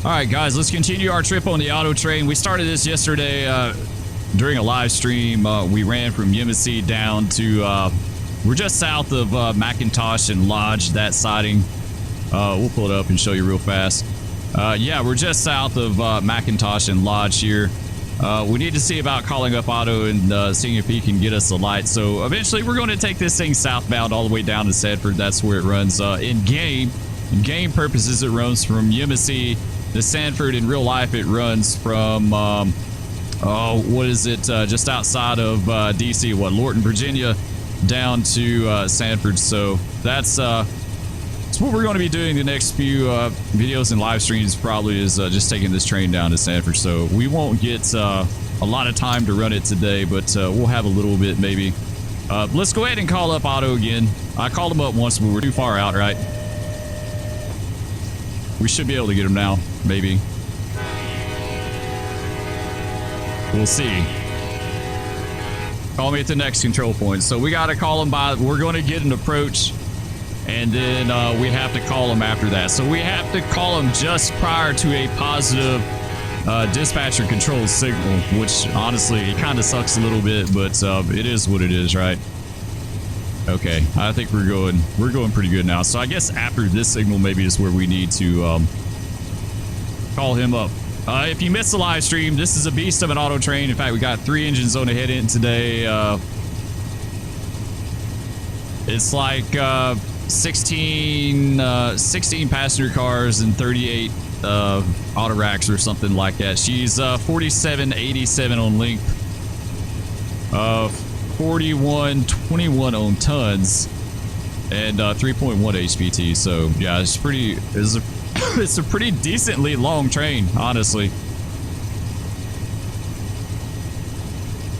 All right, guys, let's continue our trip on the AutoTrain. We started this yesterday during a live stream. We ran from Yemassee down to, we're just south of McIntosh and Lodge, that siding. We'll pull it up and show you real fast. Yeah, we're just south of McIntosh and Lodge here. We need to see about calling up Auto and seeing if he can get us a light. So eventually we're going to take this thing southbound all the way down to Sanford. That's where it runs. In game purposes, it runs from Yemassee to Sanford. In real life, it runs from, what is it? Just outside of DC, Lorton, Virginia, down to Sanford. So that's what we're going to be doing the next few videos and live streams. Probably is just taking this train down to Sanford. So we won't get a lot of time to run it today, but we'll have a little bit maybe. Let's go ahead and call up Auto again. I called him up once, but we're too far out, right? We should be able to get him now, maybe. We'll see. Call me at the next control point. So we got to call him by, we're going to get an approach, and then we have to call him after that. So we have to call him just prior to a positive dispatcher control signal, which honestly, it kind of sucks a little bit, but it is what it is, right? Okay, I think we're going pretty good now. So I guess after this signal maybe is where we need to call him up. If you missed the live stream, this is a beast of an AutoTrain. In fact, we got 3 engines on the head in today. It's like 16 passenger cars and 38 auto racks or something like that. She's 4787 on length. 4121 on tons, and 3.1 HPT. So yeah, it's a pretty decently long train, honestly.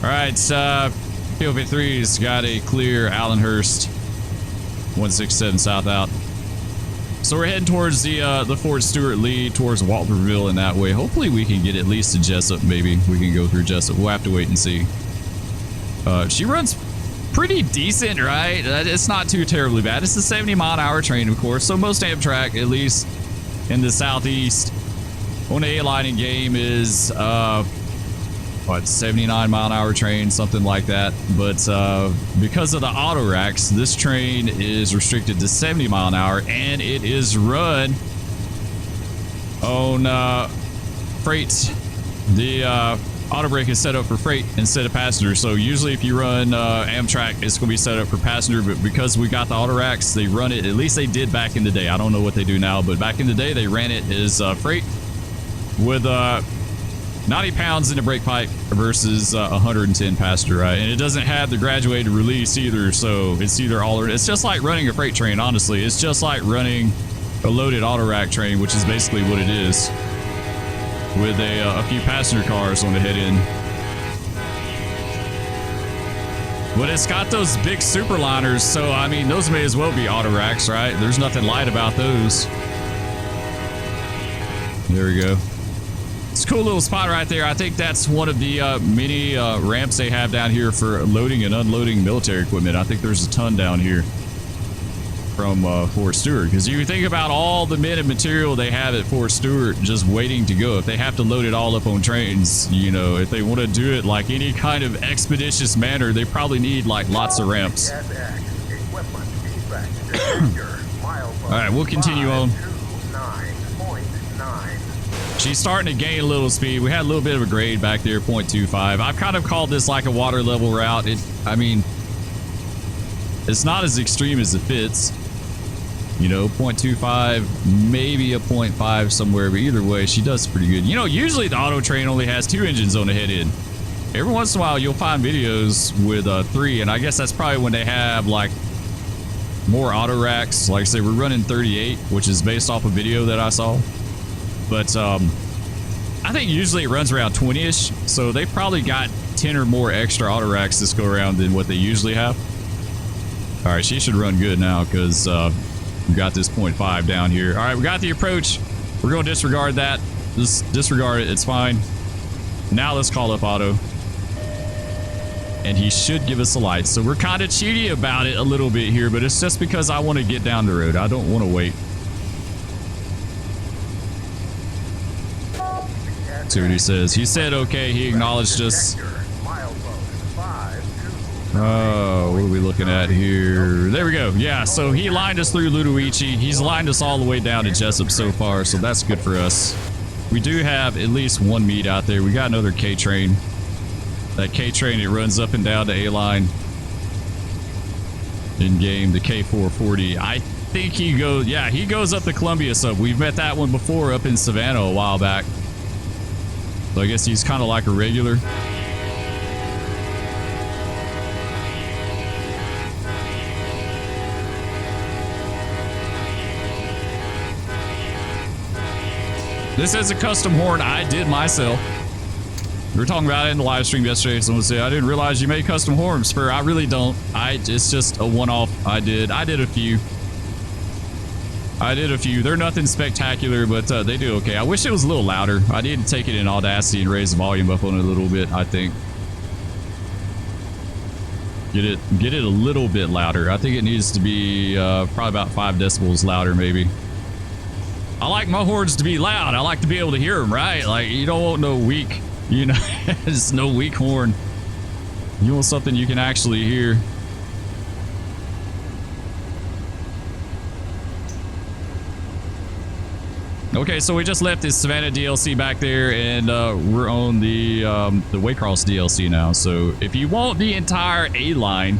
All right, P053's got a clear Allenhurst 167 south out. So we're heading towards the Fort Stewart lead, towards Walterville, and that way hopefully we can get at least to Jesup. Maybe we can go through Jesup. We'll have to wait and see. She runs pretty decent, right? It's not too terribly bad. It's a 70-mile-an-hour train, of course. So most Amtrak, at least in the southeast, on the A-line in game is 79-mile-an-hour train, something like that. But because of the auto racks, this train is restricted to 70 mile an hour, and it is run on freight. The auto brake is set up for freight instead of passenger. So usually if you run Amtrak, it's going to be set up for passenger, but because we got the auto racks, they run it, at least they did back in the day. I don't know what they do now, but back in the day, they ran it as freight with 90 pounds in the brake pipe versus 110 passenger, right? And it doesn't have the graduated release either, so it's either all or it's just like running a freight train, honestly. It's just like running a loaded auto rack train, which is basically what it is, with a few passenger cars on the head end. But it's got those big superliners, so I mean, those may as well be auto racks, right? There's nothing light about those. There we go. It's a cool little spot right there. I think that's one of the mini ramps they have down here for loading and unloading military equipment. I think there's a ton down here from Fort Stewart, because you think about all the men and material they have at Fort Stewart just waiting to go. If they have to load it all up on trains, you know, if they want to do it like any kind of expeditious manner, they probably need like lots of ramps. All right, we'll continue on. She's starting to gain a little speed. We had a little bit of a grade back there, 0.25. I've kind of called this like a water level route. I mean, it's not as extreme as it fits. You know, 0.25, maybe a 0.5 somewhere, but either way, she does pretty good. You know, usually the AutoTrain only has 2 engines on the head end. Every once in a while, you'll find videos with 3, and I guess that's probably when they have, like, more auto racks. Like I say, we're running 38, which is based off a video that I saw. But I think usually it runs around 20-ish, so they probably got 10 or more extra auto racks this go around than what they usually have. All right, she should run good now, because we got this 0.5 down here. All right, we got the approach. We're going to disregard that. Just disregard it. It's fine. Now let's call up Auto. And he should give us a light. So we're kind of cheaty about it a little bit here, but it's just because I want to get down the road. I don't want to wait. See what he says. He said okay. He acknowledged us. Oh, what are we looking at here? There we go. Yeah, so he lined us through Ludowici. He's lined us all the way down to Jesup so far, so that's good for us. We do have at least one meet out there. We got another K-Train. That K-Train, it runs up and down the A-line. In-game, the K440. I think he goes, yeah, he goes up the Columbia sub. We've met that one before up in Savannah a while back. So I guess he's kind of like a regular. This is a custom horn I did myself. We were talking about it in the live stream yesterday. Someone said, I didn't realize you made custom horns. For I really don't. It's just a one-off I did. I did a few. They're nothing spectacular, but they do okay. I wish it was a little louder. I need to take it in Audacity and raise the volume up on it a little bit, I think. Get it a little bit louder. I think it needs to be probably about 5 decibels louder, maybe. I like my horns to be loud. I like to be able to hear them, right? Like, you don't want no weak, you know, just no weak horn. You want something you can actually hear. Okay, so we just left this Savannah DLC back there, and we're on the Waycross DLC now. So if you want the entire A-line,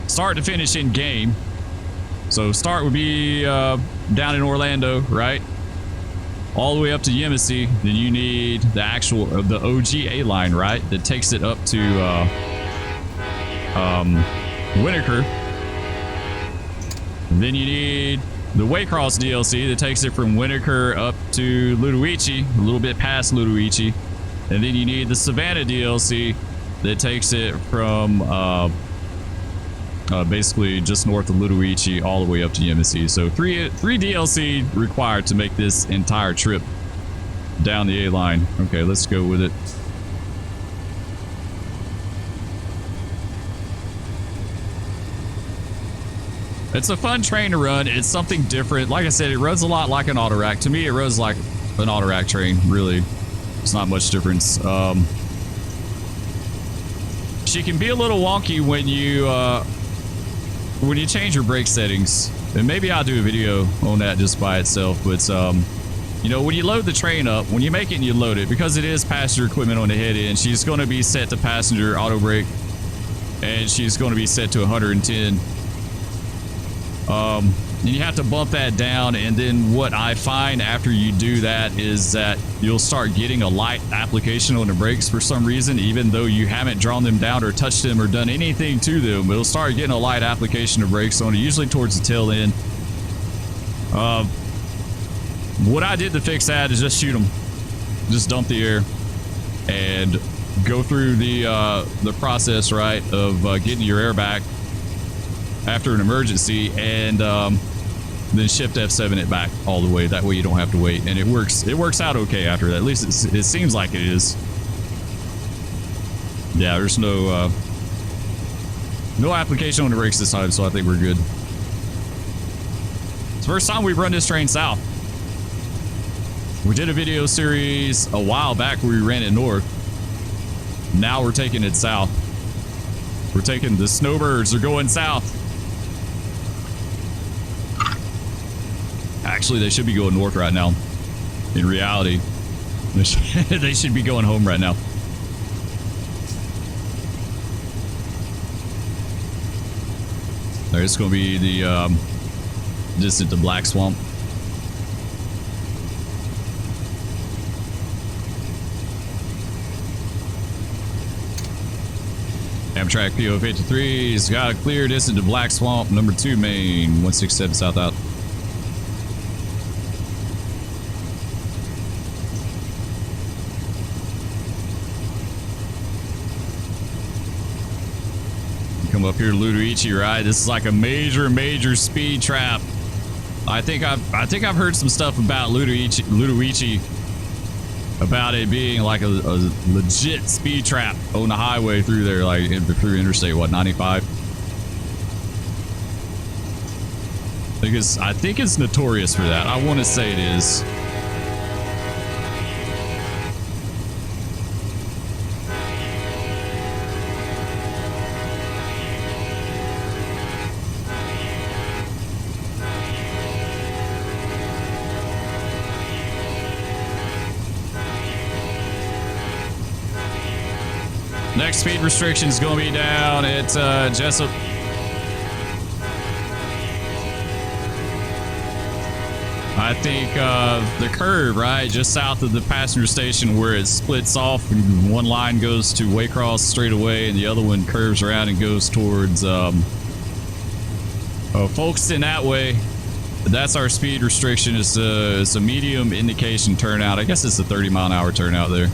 start to finish in game. So start would be down in Orlando, right? All the way up to Yemassee. Then you need the actual, the OG A-line, right? That takes it up to Winnaker. And then you need the Waycross DLC that takes it from Winnaker up to Ludowici, a little bit past Ludowici. And then you need the Savannah DLC that takes it from basically just north of Ludowici all the way up to Yemassee. So three DLC required to make this entire trip down the A-line. Okay, let's go with it. It's a fun train to run. It's something different. Like I said, it runs a lot like an Autorack. To me, it runs like an Autorack train, really. It's not much difference. She can be a little wonky when you change your brake settings. And maybe I'll do a video on that just by itself. But, you know, when you load the train up, when you make it and you load it, because it is passenger equipment on the head end, she's going to be set to passenger auto brake. And she's going to be set to 110. And you have to bump that down, and then what I find after you do that is that you'll start getting a light application on the brakes for some reason, even though you haven't drawn them down or touched them or done anything to them. It'll start getting a light application of brakes on it, usually towards the tail end. What I did to fix that is just shoot them. Just dump the air and go through the process, right, of getting your air back after an emergency, and then shift F7 it back all the way. That way you don't have to wait, and it works out okay after that. At least it seems like it is. Yeah, there's no application on the brakes this time, so I think we're good. It's the first time we've run this train south. We did a video series a while back where we ran it north. Now we're taking it south. We're taking the snowbirds are going south. Actually, they should be going north right now. In reality, they should be going home right now. All right, it's going to be the distant to Black Swamp. Amtrak P053's got a clear distant to Black Swamp, number 2 main, 167 south out. Come up here to Ludowici, right? This is like a major speed trap. I think I've heard some stuff about Ludowici about it being like a legit speed trap on the highway through there, like through Interstate, what, 95? I think it's notorious for that. I want to say it is. Next speed restriction is going to be down at Jesup. I think the curve, right, just south of the passenger station where it splits off and one line goes to Waycross straight away and the other one curves around and goes towards Folkston that way. That's our speed restriction. It's a medium indication turnout. I guess it's a 30-mile-an-hour turnout there.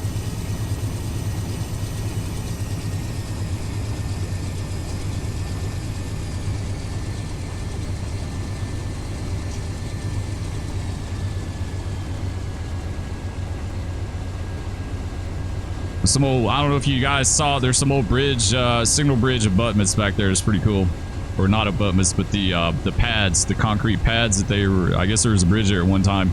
Some old, I don't know if you guys saw, there's some old bridge, signal bridge abutments back there. It's pretty cool. Or not abutments, but the pads, the concrete pads that they were, I guess there was a bridge there at one time.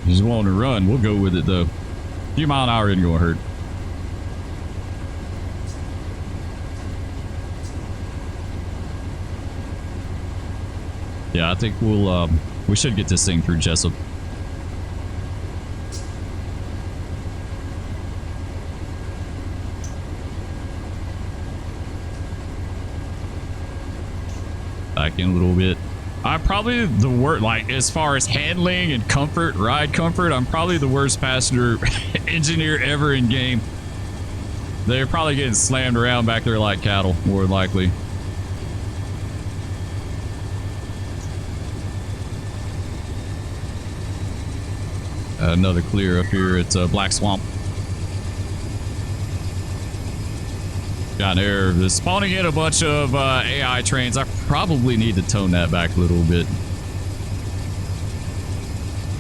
You just want to run, we'll go with it though. A few mile an hour isn't gonna hurt. Yeah, I think we should get this thing through Jesup. Back in a little bit. I'm probably the worst, like as far as handling and comfort, ride comfort, I'm probably the worst passenger engineer ever in game. They're probably getting slammed around back there like cattle, more than likely. Another clear up here at Black Swamp. Got an error. They're spawning in a bunch of AI trains. I probably need to tone that back a little bit.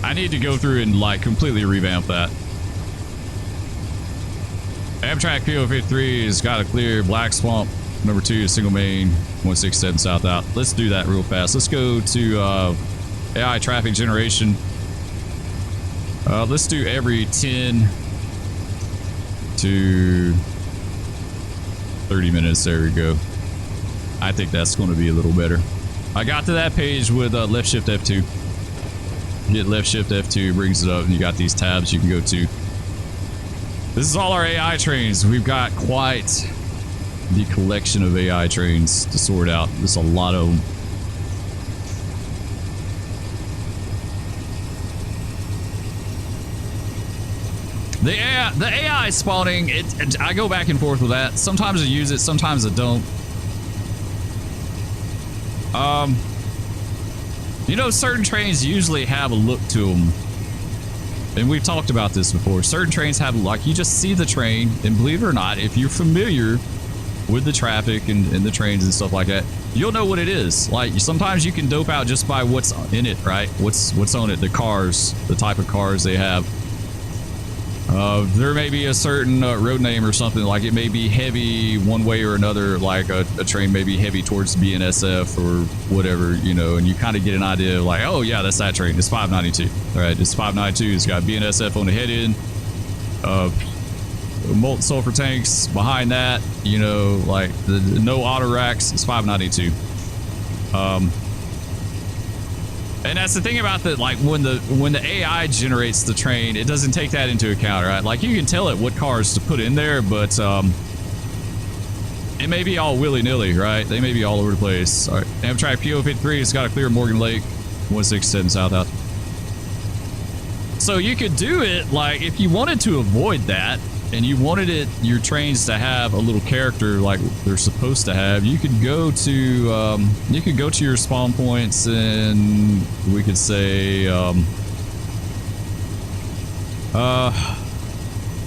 I need to go through and like completely revamp that. Amtrak P053 has got a clear. Black Swamp number 2 single main 167 south out. Let's do that real fast. Let's go to AI traffic generation. Let's do every 10 to 30 minutes. There we go. I think that's going to be a little better. I got to that page with left shift F2. Hit left shift F2, brings it up, and you got these tabs you can go to. This is all our AI trains. We've got quite the collection of AI trains to sort out. There's a lot of them. The AI spawning, I go back and forth with that. Sometimes I use it, sometimes I don't. You know, certain trains usually have a look to them. And we've talked about this before. Certain trains have, like, you just see the train, and believe it or not, if you're familiar with the traffic and the trains and stuff like that, you'll know what it is. Like, sometimes you can dope out just by what's in it, right? What's on it, the cars, the type of cars they have. There may be a certain road name or something, like it may be heavy one way or another, like a train may be heavy towards BNSF or whatever, you know, and you kind of get an idea of like, oh yeah, that's that train. It's 592. All right, it's 592. It's got BNSF on the head end, molten sulfur tanks behind that, you know, like the no auto racks. It's 592. And that's the thing about the, like, when the AI generates the train, it doesn't take that into account, right? Like, you can tell it what cars to put in there, but it may be all willy-nilly, right? They may be all over the place. All right, Amtrak P053 has got a clear Morgan Lake, 167 south out. So you could do it, like, if you wanted to avoid that, and you wanted your trains to have a little character like they're supposed to have, you could go to your spawn points, and we could say I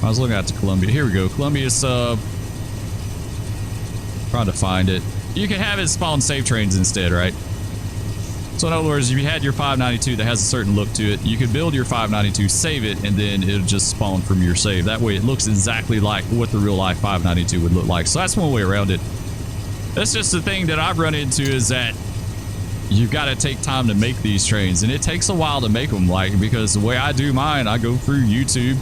was looking at Columbia. Here we go. Columbia's trying to find it. You can have it spawn safe trains instead, right? So in other words, if you had your 592 that has a certain look to it, you could build your 592, save it, and then it'll just spawn from your save. That way it looks exactly like what the real life 592 would look like. So that's one way around it. That's just the thing that I've run into, is that you've got to take time to make these trains, and it takes a while to make them, like, because the way I do mine, I go through YouTube.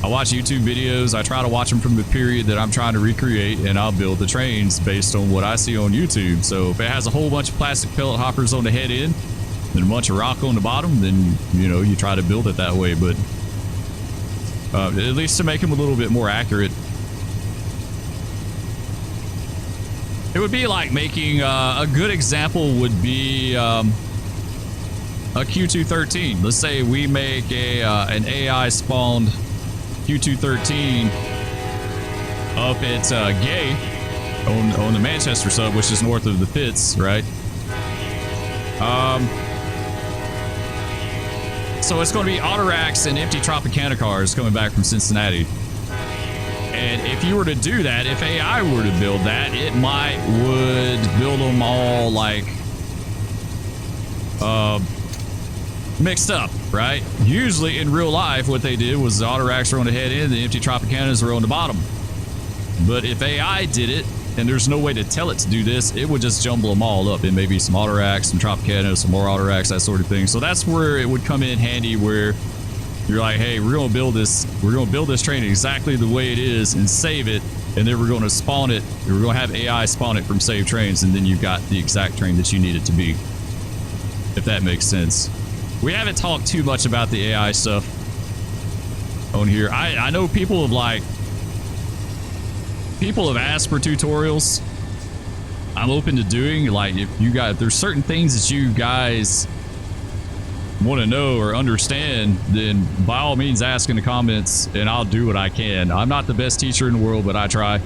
I watch YouTube videos. I try to watch them from the period that I'm trying to recreate, and I'll build the trains based on what I see on YouTube. So if it has a whole bunch of plastic pellet hoppers on the head end, and a bunch of rock on the bottom, then, you know, you try to build it that way. But at least to make them a little bit more accurate. It would be like making a good example would be a Q213. Let's say we make an AI spawned Q213 up at Gay on the Manchester sub, which is north of the pits, right? So it's going to be Autoracks and empty Tropicana cars coming back from Cincinnati. And if you were to do that, if AI were to build that, it would build them all like mixed up, right? Usually in real life, what they did was the Autoracks were on the head end, the empty Tropicanas were on the bottom. But if AI did it, and there's no way to tell it to do this, it would just jumble them all up. It may be some Autoracks, some Tropicanas, some more Autoracks, that sort of thing. So that's where it would come in handy, where you're like, hey, we're going to build this train exactly the way it is and save it, and then we're going to spawn it. We're going to have AI spawn it from saved trains, and then you've got the exact train that you need it to be, if that makes sense. We haven't talked too much about the AI stuff on here. I know people have asked for tutorials. I'm open to doing, like, if there's certain things that you guys want to know or understand, then by all means ask in the comments and I'll do what I can. I'm not the best teacher in the world, but I try.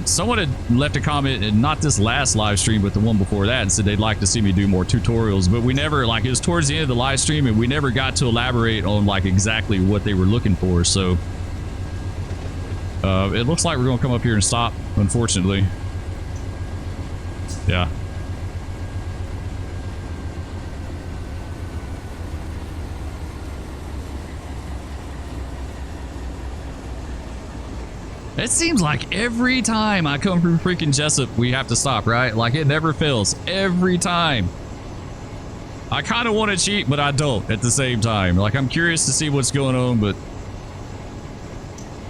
Someone had left a comment, and not this last live stream, but the one before that, and said they'd like to see me do more tutorials, but we never, like, it was towards the end of the live stream and we never got to elaborate on like exactly what they were looking for. So it looks like we're going to come up here and stop, unfortunately. Yeah. It seems like every time I come through freaking Jesup, we have to stop, right? Like, it never fails. Every time. I kind of want to cheat, but I don't at the same time. Like, I'm curious to see what's going on, but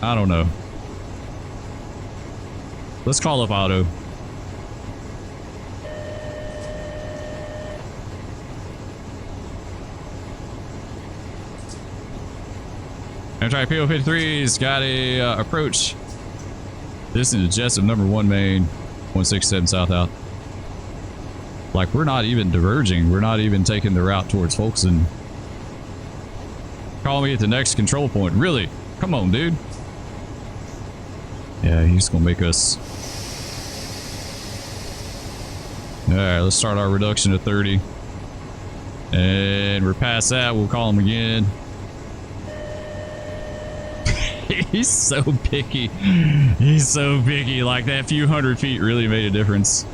I don't know. Let's call up Auto. Amtrak P053's got a approach. This is Jesup number 1 main, 167 south out. Like, we're not even diverging. We're not even taking the route towards Folkston. Call me at the next control point. Really? Come on, dude. Yeah, he's gonna make us. Alright, let's start our reduction to 30. And we're past that, we'll call him again. He's so picky. He's so picky. Like, that few 100 feet really made a difference.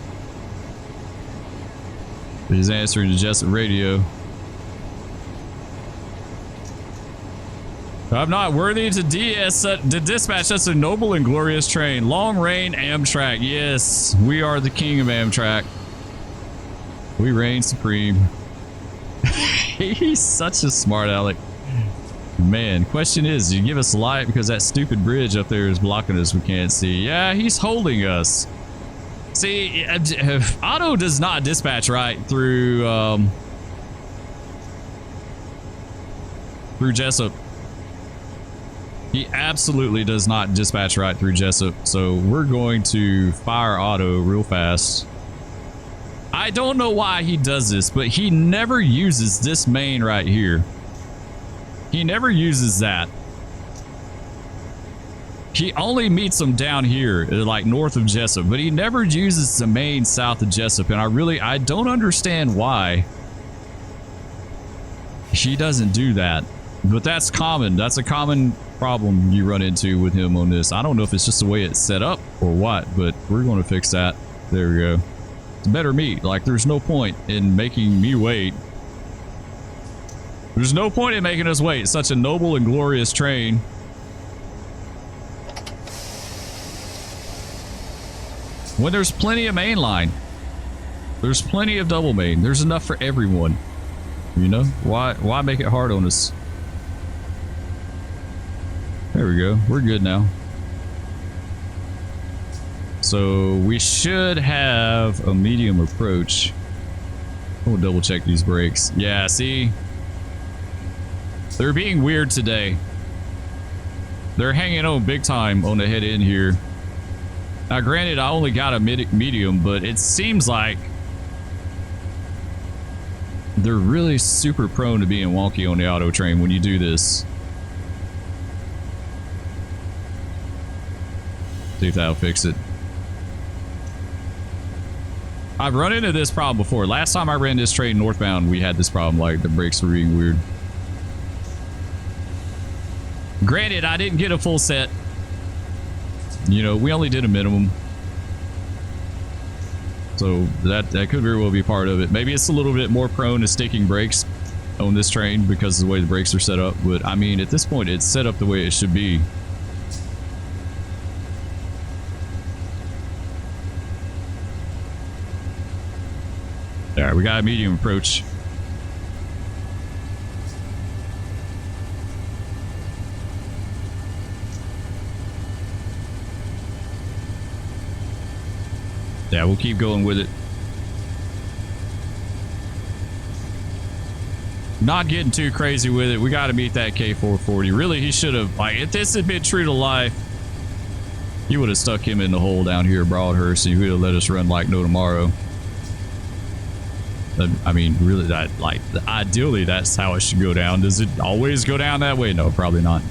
He's answering the Jesup radio. I'm not worthy to dispatch such a noble and glorious train. Long reign Amtrak. Yes, we are the king of Amtrak. We reign supreme. He's such a smart aleck. Man, question is, do you give us light because that stupid bridge up there is blocking us? We can't see. Yeah, he's holding us. See, Auto does not dispatch right through Jesup. He absolutely does not dispatch right through Jesup. So we're going to fire Auto real fast. I don't know why he does this, but he never uses this main right here. He never uses that. He only meets them down here, like north of Jesup, but he never uses the main south of Jesup, and I don't understand why he doesn't do that. But that's common. That's a common problem you run into with him on this. I don't know if it's just the way it's set up or what, but we're going to fix that. There we go. It's better meat. Like, there's no point in making me wait. There's no point in making us wait. It's such a noble and glorious train. When there's plenty of main line. There's plenty of double main. There's enough for everyone. You know? Why make it hard on us? There we go. We're good now. So we should have a medium approach. We'll double check these brakes. Yeah, see? They're being weird today. They're hanging on big time on the head end here. Now, granted, I only got a medium, but it seems like they're really super prone to being wonky on the AutoTrain when you do this. See if that'll fix it. I've run into this problem before. Last time I ran this train northbound, we had this problem, like the brakes were being weird. Granted, I didn't get a full set. You know, we only did a minimum. So that could very well be part of it. Maybe it's a little bit more prone to sticking brakes on this train because of the way the brakes are set up. But I mean, at this point, it's set up the way it should be. All right, we got a medium approach. Yeah, we'll keep going with it. Not getting too crazy with it. We got to meet that K440. Really, he should have, like, if this had been true to life, he would have stuck him in the hole down here at Broadhurst and he would have let us run like no tomorrow. I mean, really, that, like, ideally, that's how it should go down. Does it always go down that way? No, probably not.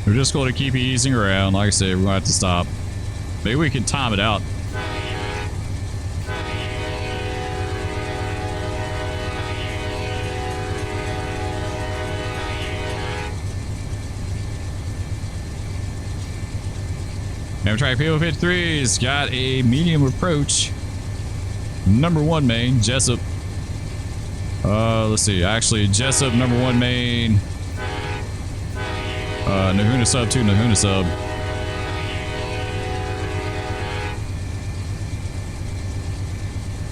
We're just going to keep easing around. Like I said, we're going to have to stop. Maybe we can time it out. Amtrak P053's got a medium approach. Number 1 main, Jesup. Let's see. Actually, Jesup number 1 main. Nahunta sub to Nahunta sub.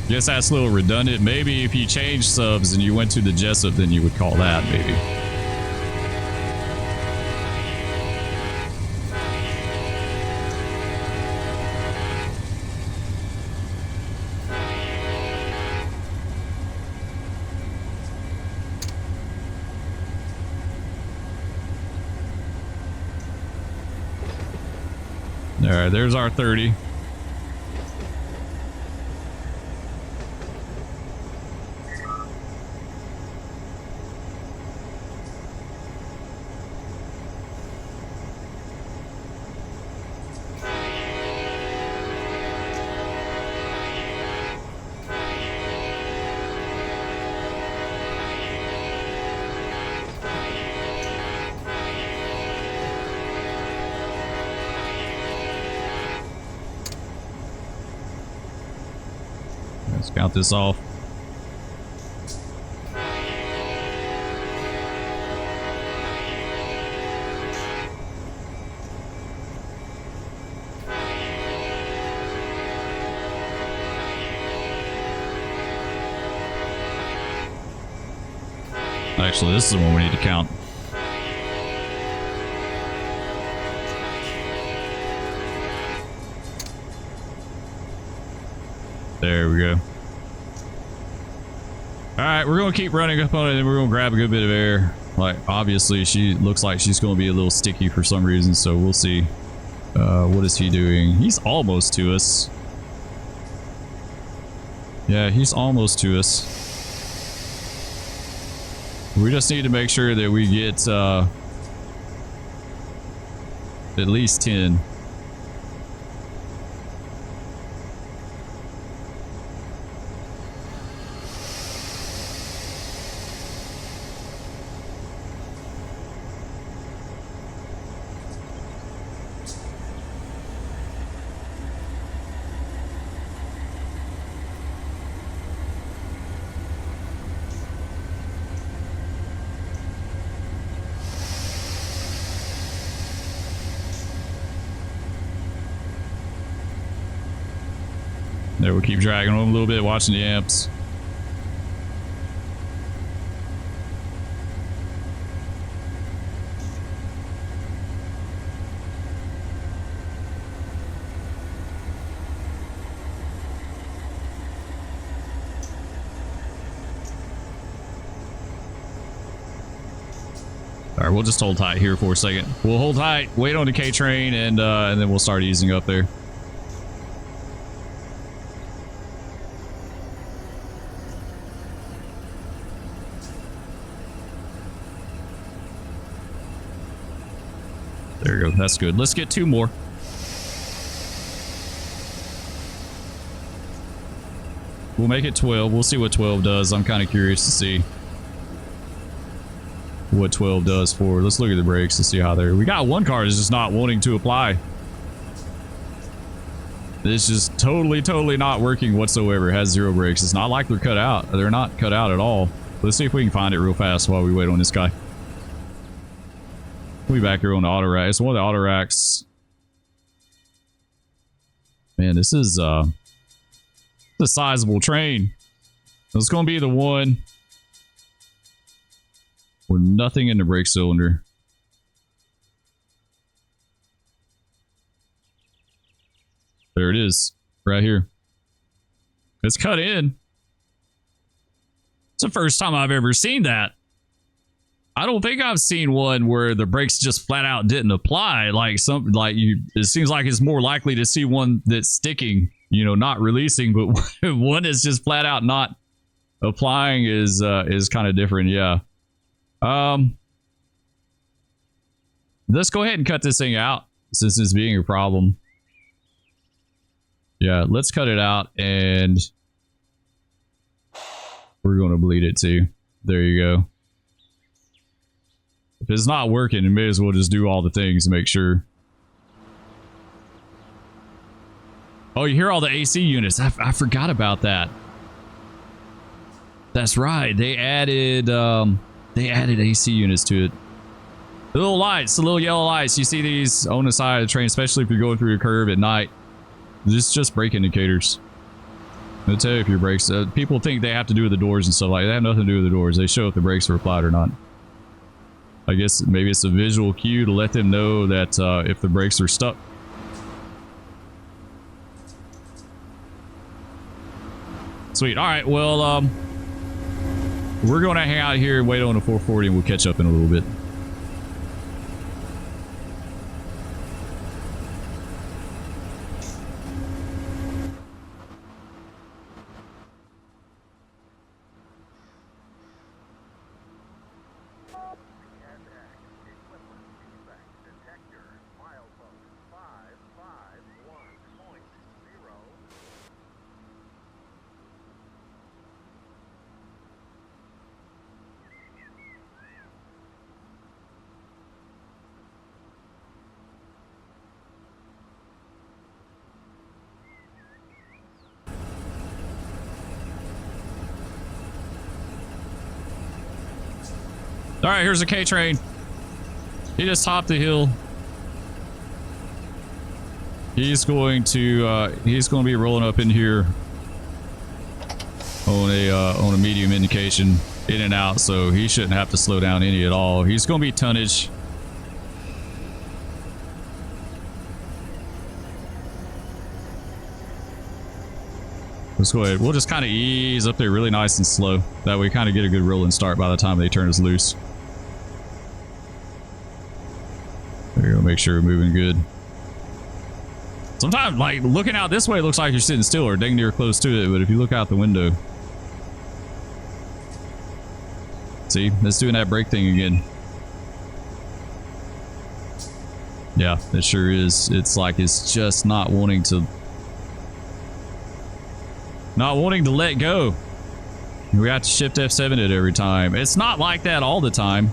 Guess that's a little redundant. Maybe if you change subs and you went to the Jesup, then you would call that, maybe. All right, there's our 30. Let's count this off. Actually, this is the one we need to count. There we go. Alright, we're going to keep running up on it and we're going to grab a good bit of air. Like, obviously, she looks like she's going to be a little sticky for some reason, so we'll see. What is he doing? He's almost to us. Yeah, he's almost to us. We just need to make sure that we get at least 10. There, we'll keep dragging them a little bit, watching the amps. All right, we'll just hold tight here for a second. We'll hold tight, wait on the K train, and then we'll start easing up there. There you go. That's good. Let's get 2 more. We'll make it 12. We'll see what 12 does. I'm kind of curious to see what 12 does for. Let's look at the brakes to see how they're. We got one car that's just not wanting to apply. It's just totally not working whatsoever. It has 0 brakes. It's not like they're cut out. They're not cut out at all. Let's see if we can find it real fast while we wait on this guy. We'll be back here on the auto rack. It's one of the auto racks. Man, this is a sizable train. It's going to be the one with nothing in the brake cylinder. There it is, right here. It's cut in. It's the first time I've ever seen that. I don't think I've seen one where the brakes just flat out didn't apply. It seems like it's more likely to see one that's sticking, you know, not releasing, but one that's just flat out not applying is kind of different. Yeah. Let's go ahead and cut this thing out since it's being a problem. Yeah, let's cut it out, and we're going to bleed it too. There you go. If it's not working, you may as well just do all the things to make sure. Oh, you hear all the AC units. I forgot about that. That's right. They added AC units to it. The little lights, the little yellow lights. You see these on the side of the train, especially if you're going through a curve at night. This is just brake indicators. They'll tell you if your brakes. People think they have to do with the doors and stuff like that. They have nothing to do with the doors. They show if the brakes are applied or not. I guess maybe it's a visual cue to let them know that if the brakes are stuck. Sweet. All right. Well, we're going to hang out here and wait on the 440, and we'll catch up in a little bit. All right, here's a K train. He just topped the hill. He's going to be rolling up in here on a medium indication, in and out, so he shouldn't have to slow down any at all. He's going to be tonnage. Let's go ahead. We'll just kind of ease up there really nice and slow. That way we kind of get a good rolling start by the time they turn us loose. There you go. Make sure we're moving good. Sometimes, like, looking out this way, it looks like you're sitting still or dang near close to it, but if you look out the window... See? It's doing that brake thing again. Yeah, it sure is. It's like it's just not wanting to... Not wanting to let go. We have to shift F7 it every time. It's not like that all the time.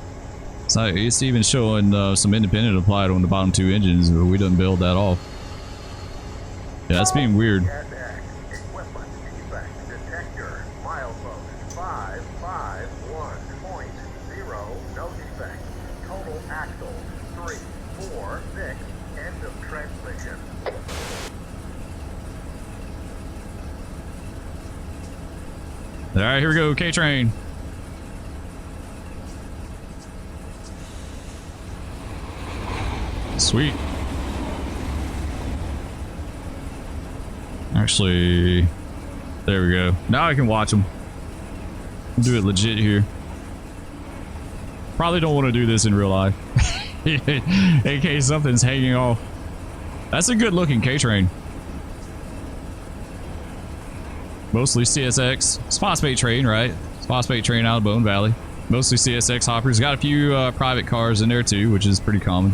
So it's even showing some independent applied on the bottom 2 engines, but we didn't build that off. Yeah, that's being weird. Equipment defect detector. Milepost 551.0. No defect. Total axle 3, 4, 6. End of transmission. All right, here we go. K-Train. Sweet. Actually, there we go. Now I can watch them. Do it legit here. Probably don't want to do this in real life. In case something's hanging off. That's a good looking K-Train. Mostly CSX. It's phosphate train, right? It's phosphate train out of Bone Valley. Mostly CSX hoppers. Got a few private cars in there too, which is pretty common.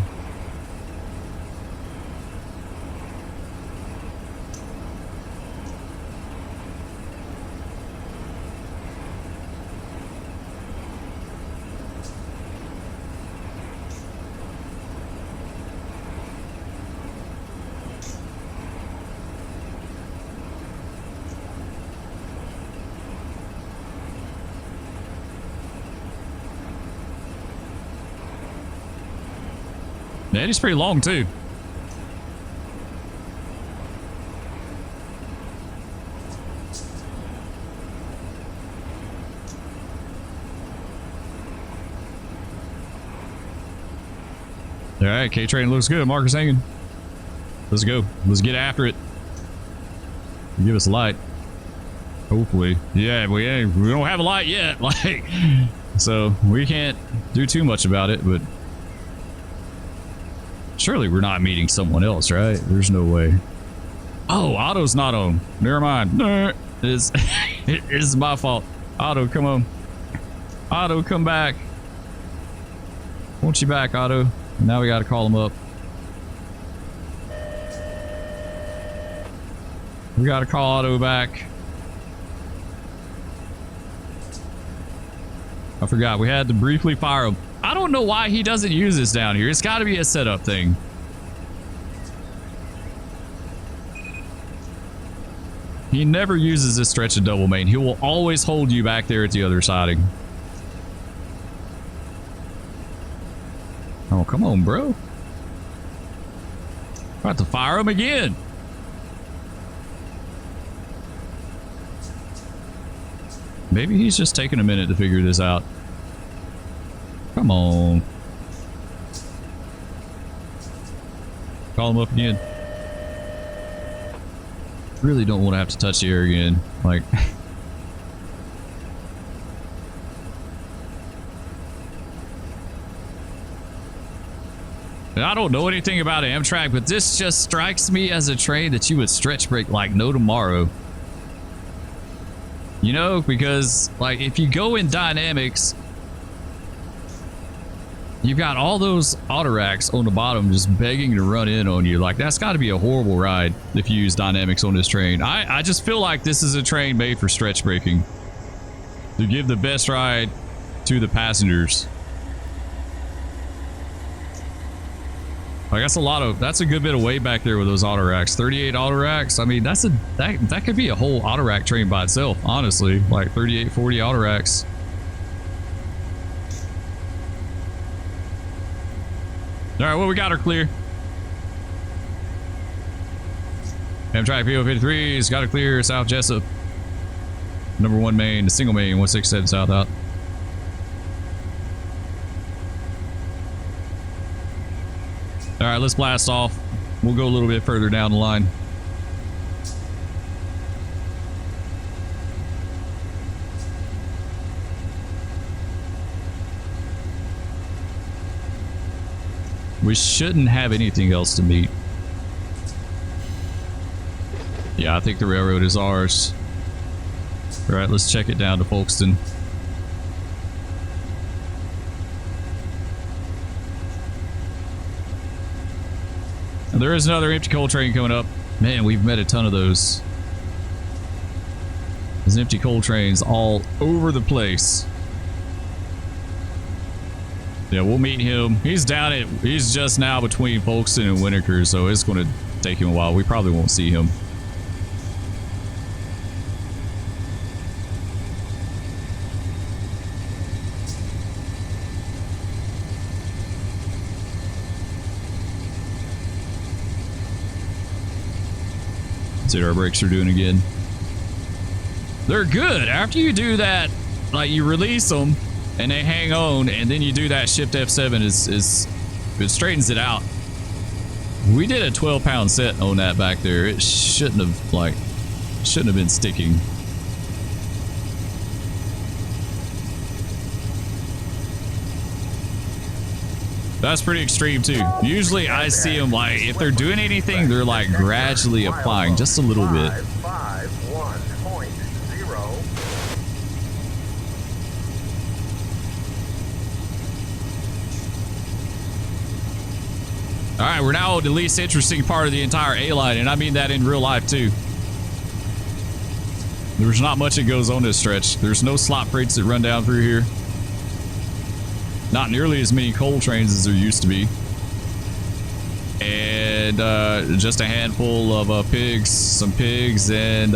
Man, he's pretty long too. All right, K-Train looks good. Marker's hanging. Let's go. Let's get after it. Give us a light. Hopefully. Yeah, we don't have a light yet. Like, so we can't do too much about it, but surely we're not meeting someone else, right? There's no way. Oh, Otto's not on. Never mind. It's my fault. Otto, come on. Otto, come back. Want you back, Otto. Now we got to call him up. We got to call Otto back. I forgot. We had to briefly fire him. I don't know why he doesn't use this down here. It's got to be a setup thing. He never uses this stretch of double main. He will always hold you back there at the other siding. Oh, come on, bro. About to fire him again. Maybe he's just taking a minute to figure this out. Come on. Call him up again. Really don't want to have to touch the air again. Like... I don't know anything about Amtrak, but this just strikes me as a train that you would stretch brake like no tomorrow. You know, because like if you go in dynamics, you've got all those auto racks on the bottom just begging to run in on you. Like that's got to be a horrible ride if you use dynamics on this train. I just feel like this is a train made for stretch braking to give the best ride to the passengers. Like that's a good bit of weight back there with those auto racks. 38 auto racks. I mean, that could be a whole auto rack train by itself, honestly. Like 38, 40 auto racks. All right, well, we got her clear. Amtrak P053's got her clear. South Jesup. Number 1 main, the single main, 167 south out. All right, let's blast off. We'll go a little bit further down the line. We shouldn't have anything else to meet. Yeah, I think the railroad is ours. All right, let's check it down to Folkston. There is another empty coal train coming up. Man, we've met a ton of those. There's empty coal trains all over the place. Yeah, we'll meet him. He's just now between Folkston and Winneker, so it's going to take him a while. We probably won't see him. See what our brakes are doing again. They're good. After you do that, like you release them and they hang on, and then you do that shift F7 it straightens it out. We did a 12-pound set on that back there. It shouldn't have been sticking. That's pretty extreme too. Usually I see them like, if they're doing anything, they're like gradually applying just a little bit. 551.0. All right, we're now at the least interesting part of the entire A-line, and I mean that in real life too. There's not much that goes on this stretch. There's no slot freights that run down through here. Not nearly as many coal trains as there used to be. And just a handful of pigs, some pigs, and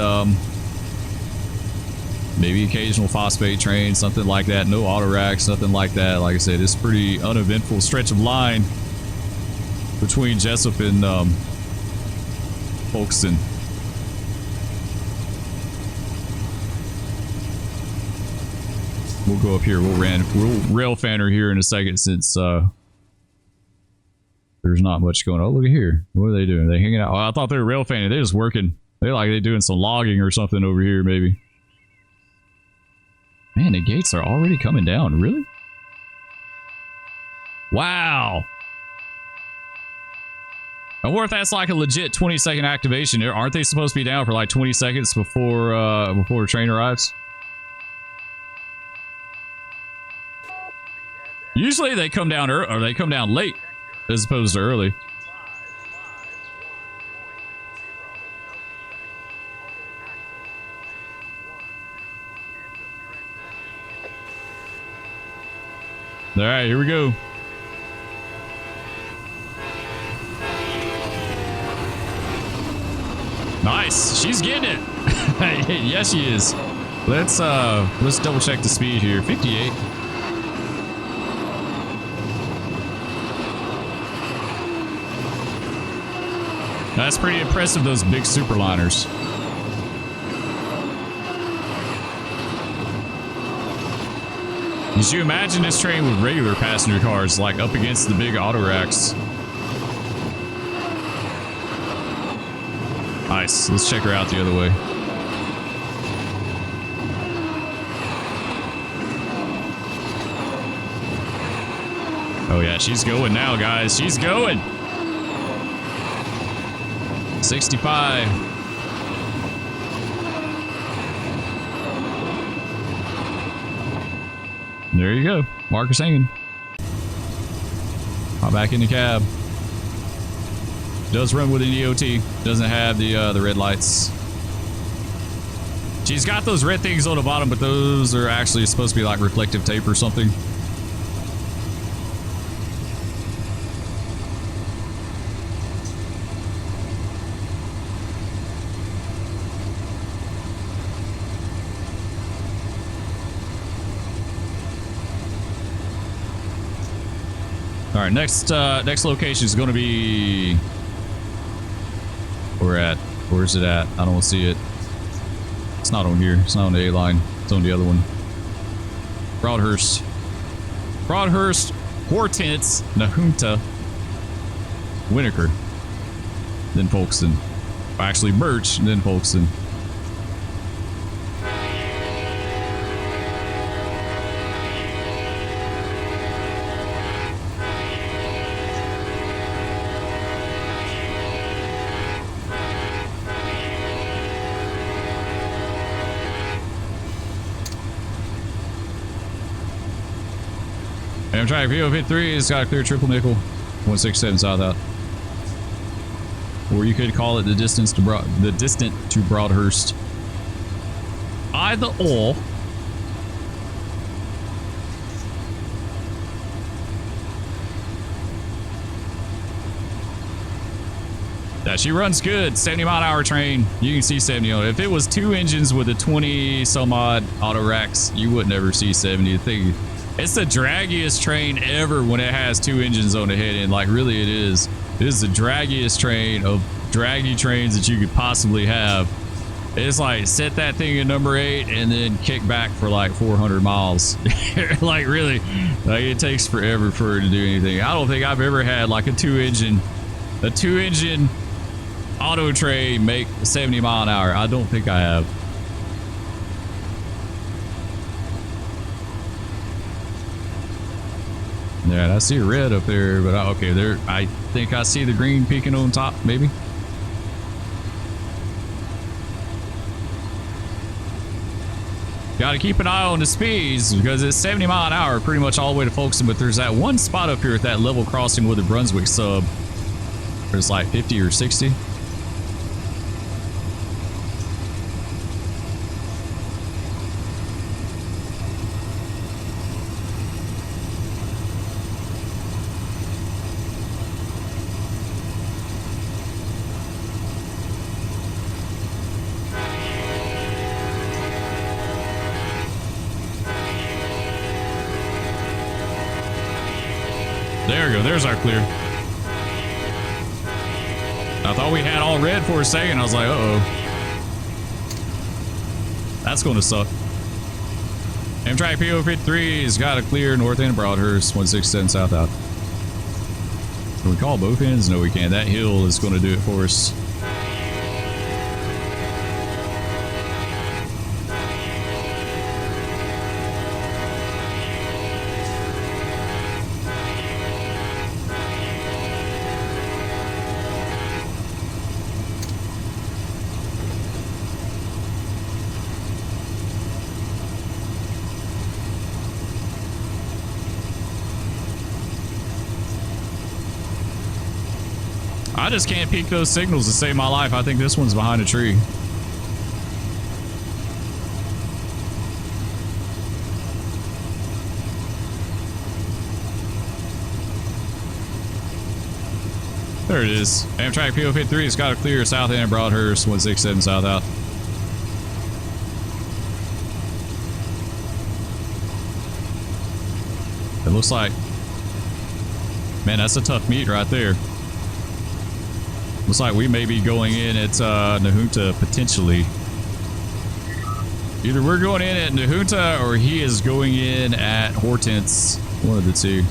maybe occasional phosphate trains, something like that. No auto racks, nothing like that. Like I said, it's pretty uneventful stretch of line between Jesup and Folkston. We'll go up here. We'll rail fan her here in a second, since there's not much going on. Oh, look at here. What are they doing? Are they hanging out? Oh, I thought they were rail fanning. They're just working. They're doing some logging or something over here, maybe. Man, the gates are already coming down. Really? Wow. I wonder if that's like a legit 20-second activation. Aren't they supposed to be down for like 20 seconds before a train arrives? Usually they come down early, or they come down late as opposed to early. All right, here we go. Nice, she's getting it. Yes, she is. Let's double check the speed here. 58. That's pretty impressive, those big superliners. Could you imagine this train with regular passenger cars, like up against the big auto racks? Nice. Let's check her out the other way. Oh yeah, she's going now, guys. She's going. 65. There you go. Marcus hanging. Hop back in the cab. Does run with an EOT. Doesn't have the red lights. She's got those red things on the bottom, but those are actually supposed to be like reflective tape or something. All right, next location is going to be where's it at? I don't see it. It's not on here. It's not on the A line. It's on the other one. Broadhurst, Hortense, Nahunta, Winnaker, then Folkston. Actually, Birch, then Folkston. Amtrak P053 has got a clear triple nickel. 167 south out. Or you could call it the distant to Broadhurst. Either or. Yeah, she runs good. 70-mile-an-hour train. You can see 70 on it. If it was two engines with a 20-some-odd auto racks, you wouldn't ever see 70. The thing, it's the draggiest train ever when it has two engines on the head end. Like, really, it is. It is the draggiest train of draggy trains that you could possibly have. It's like set that thing at number 8 and then kick back for like 400 miles. Like really, like it takes forever for it to do anything. I don't think I've ever had like a two engine AutoTrain make 70 mile an hour. I don't think I have. Yeah, and I see red up there, but okay, there. I think I see the green peeking on top, maybe. Got to keep an eye on the speeds because it's 70 mile an hour pretty much all the way to Folkston, but there's that one spot up here at that level crossing with the Brunswick sub where it's like 50 or 60. There we go. There's our clear. I thought we had all red for a second. I was like, uh-oh. That's going to suck. Amtrak P053's got a clear north end of Broadhurst, 167 south out. Can we call both ends? No, we can't. That hill is going to do it for us. I just can't peek those signals to save my life. I think this one's behind a tree. There it is. Amtrak P053 has got a clear south end of Broadhurst, 167 south out. It looks like, man, that's a tough meet right there. Looks like we may be going in at Nahunta potentially. Either we're going in at Nahunta or he is going in at Hortense. One of the two.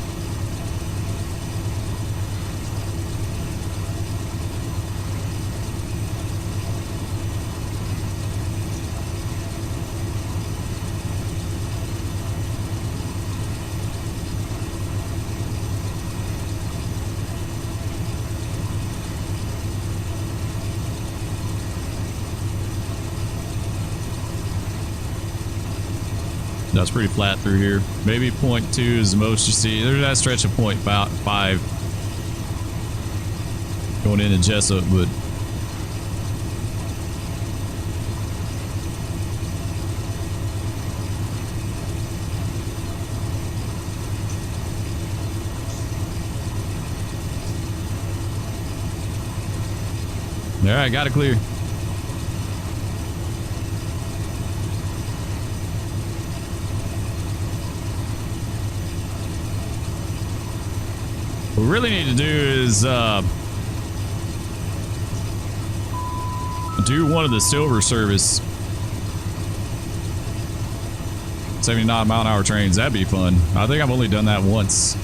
That's pretty flat through here. Maybe 0.2 is the most you see. There's that stretch of 0.5 going into Jesup, but all right, got it clear. What we really need to do is do one of the silver service 79 mile an hour trains. That'd be fun. I think I've only done that once.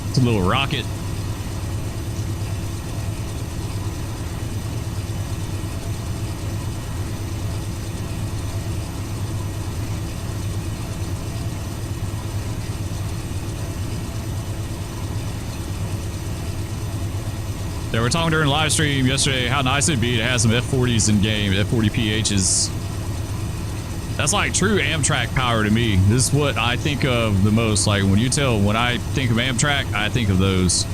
It's a little rocket. Yeah, we're talking during live stream yesterday how nice it'd be to have some F40s in game, F40 PHs. That's like true Amtrak power to me. This is what I think of the most. Like when I think of Amtrak, I think of those.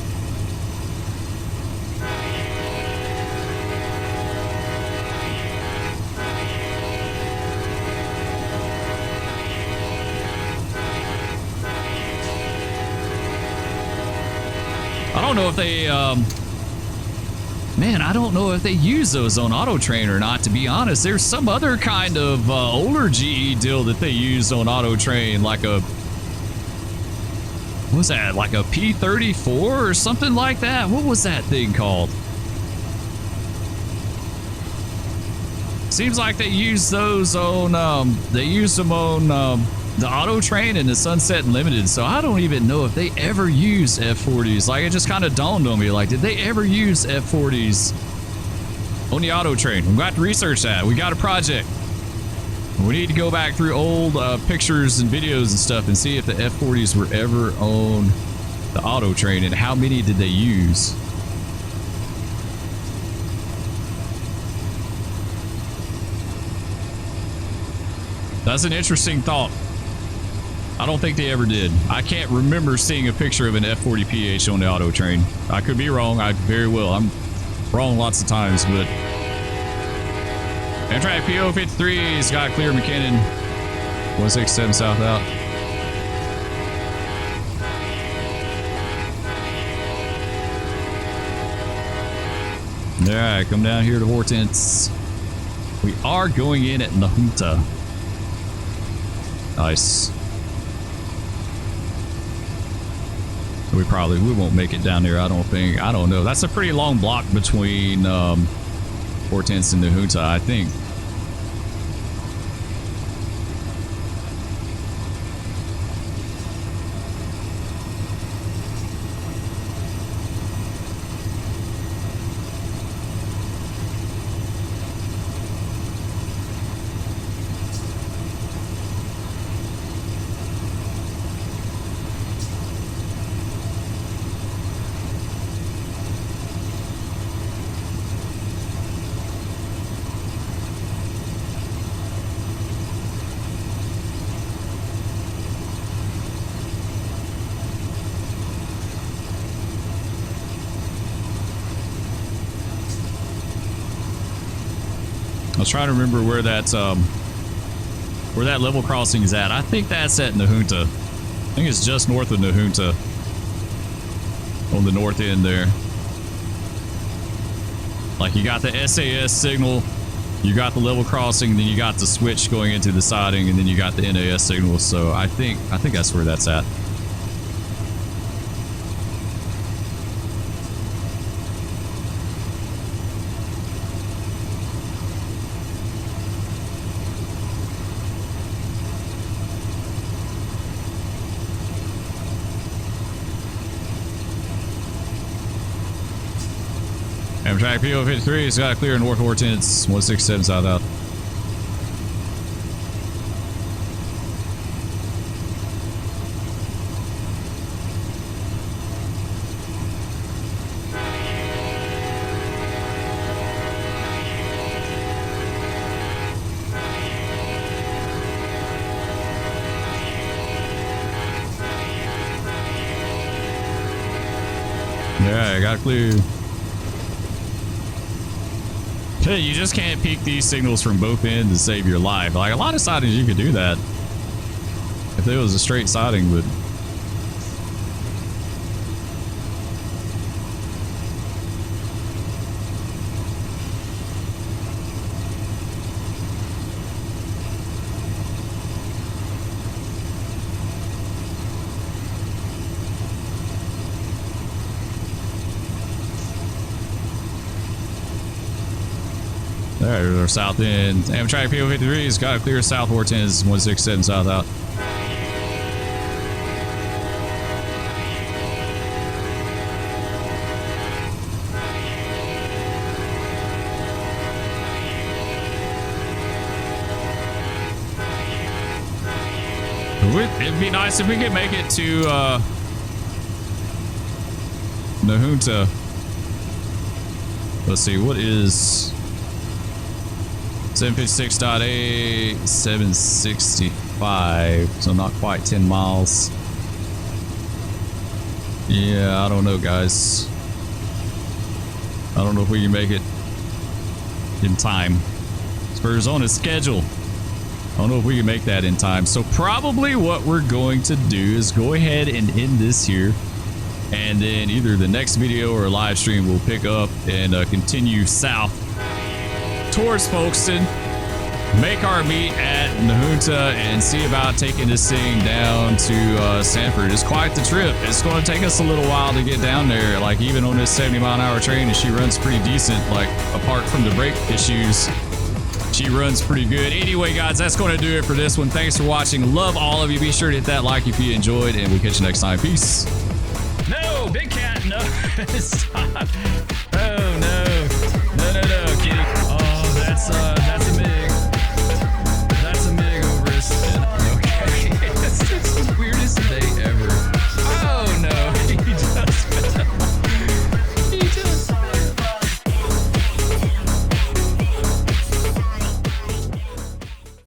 I don't know if they, man, I don't know if they use those on AutoTrain or not, to be honest. There's some other kind of older GE deal that they used on AutoTrain, like a what was that, like a P053 or something like that? What was that thing called? Seems like they use those on, they use them on the AutoTrain and the Sunset Limited. So I don't even know if they ever use F40s. Like, it just kind of dawned on me, like, did they ever use F40s on the AutoTrain? We've got to research that. We got a project. We need to go back through old pictures and videos and stuff and see if the F40s were ever on the AutoTrain and how many did they use. That's an interesting thought. I don't think they ever did. I can't remember seeing a picture of an F40PH on the AutoTrain. I could be wrong. I very well. I'm wrong lots of times, but Amtrak P053's got clear McKinnon. 167 south out. All right, come down here to Hortense. We are going in at Nahunta. Nice. We won't make it down there, I don't think. I don't know. That's a pretty long block between Hortense and Nahunta, I think. I was trying to remember where that level crossing is at. I think that's at Nahunta. I think it's just north of Nahunta on the north end there. Like, you got the SAS signal, you got the level crossing, then you got the switch going into the siding, and then you got the NAS signal. So I think that's where that's at. Amtrak P053 has got a clear north Hortense, 167 south out. Yeah, I got clear. Hey, you just can't peek these signals from both ends to save your life. Like, a lot of sidings you could do that if it was a straight siding, but there's our south end. Amtrak P053 has got a clear south Hortense, 167 south out. It'd be nice if we could make it to Nahunta. Let's see, what is 756.8, 765, so not quite 10 miles. Yeah, I don't know, guys. I don't know if we can make it in time. Spurs on his schedule. I don't know if we can make that in time. So probably what we're going to do is go ahead and end this here. And then either the next video or live stream will pick up and continue south towards Folkston. make our meet at Nahunta and see about taking this thing down to Sanford. It's quite the trip. It's going to take us a little while to get down there. Like even on this 70-mile-an-hour train, and she runs pretty decent. Like apart from the brake issues, she runs pretty good. Anyway, guys, that's going to do it for this one. Thanks for watching. Love all of you. Be sure to hit that like if you enjoyed, and we'll catch you next time. Peace. No, big cat, no. Stop.